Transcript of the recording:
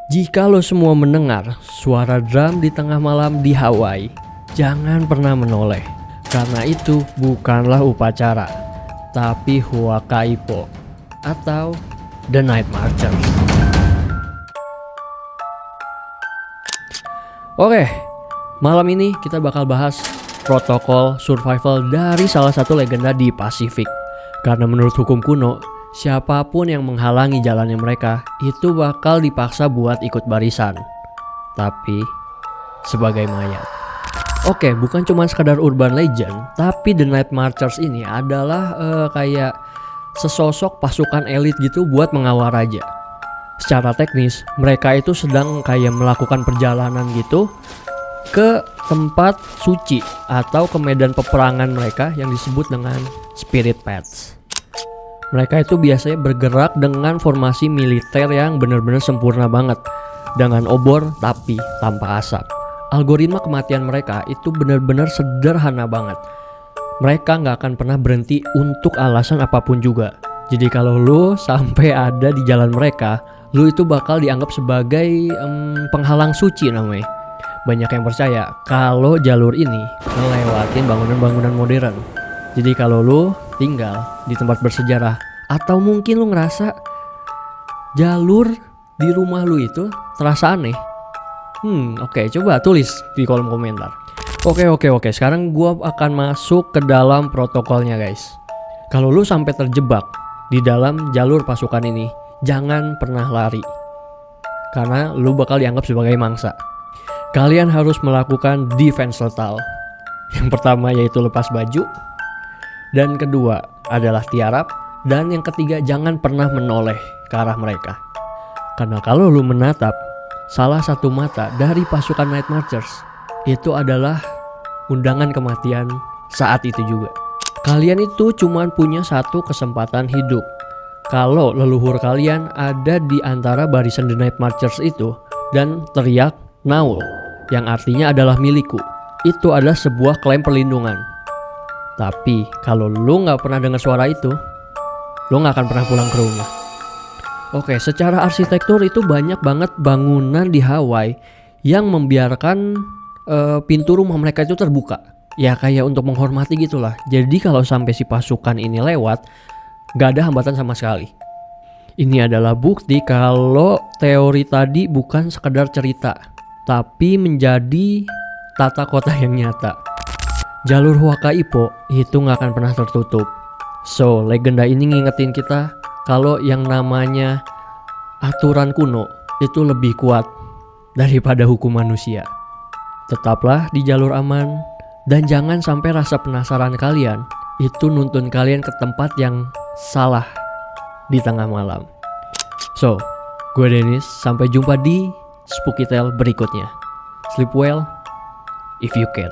Jika lo semua mendengar suara drum di tengah malam di Hawaii, jangan pernah menoleh. Karena itu bukanlah upacara, tapi Huakaipo atau The Night Marchers. Oke, malam ini kita bakal bahas protokol survival dari salah satu legenda di Pasifik. Karena menurut hukum kuno, siapapun yang menghalangi jalannya mereka itu bakal dipaksa buat ikut barisan, tapi sebagai mayat. Oke, bukan cuma sekadar urban legend, tapi The Night Marchers ini adalah kayak sesosok pasukan elit gitu buat mengawal raja. Secara teknis, mereka itu sedang kayak melakukan perjalanan gitu ke tempat suci atau ke medan peperangan mereka yang disebut dengan spirit paths. Mereka itu biasanya bergerak dengan formasi militer yang benar-benar sempurna banget, dengan obor tapi tanpa asap. Algoritma kematian mereka itu benar-benar sederhana banget. Mereka nggak akan pernah berhenti untuk alasan apapun juga. Jadi kalau lu sampai ada di jalan mereka, lu itu bakal dianggap sebagai penghalang suci namanya. Banyak yang percaya kalau jalur ini ngelewatin bangunan-bangunan modern. Jadi kalau lu tinggal di tempat bersejarah, atau mungkin lu ngerasa jalur di rumah lu itu terasa aneh, oke, coba tulis di kolom komentar. Oke, sekarang gua akan masuk ke dalam protokolnya guys. Kalau lu sampai terjebak di dalam jalur pasukan ini, jangan pernah lari, karena lu bakal dianggap sebagai mangsa. Kalian harus melakukan defense total. Yang pertama yaitu lepas baju, dan kedua adalah tiarap, dan yang ketiga jangan pernah menoleh ke arah mereka. Karena kalau lu menatap salah satu mata dari pasukan Night Marchers, itu adalah undangan kematian saat itu juga. Kalian itu cuma punya satu kesempatan hidup. Kalau leluhur kalian ada di antara barisan The Night Marchers itu dan teriak Naul, yang artinya adalah milikku, itu adalah sebuah klaim perlindungan. Tapi kalau lu gak pernah dengar suara itu, lu gak akan pernah pulang ke rumah. Oke, secara arsitektur itu banyak banget bangunan di Hawaii yang membiarkan pintu rumah mereka itu terbuka. Ya kayak untuk menghormati gitulah. Jadi kalau sampai si pasukan ini lewat, gak ada hambatan sama sekali. Ini adalah bukti kalau teori tadi bukan sekedar cerita, tapi menjadi tata kota yang nyata. Jalur Huakaipo itu gak akan pernah tertutup. So, legenda ini ngingetin kita kalau yang namanya aturan kuno itu lebih kuat daripada hukum manusia. Tetaplah di jalur aman, dan jangan sampai rasa penasaran kalian itu nuntun kalian ke tempat yang salah di tengah malam. So, gue Dennis, sampai jumpa di Spooky Tale berikutnya. Sleep well if you can.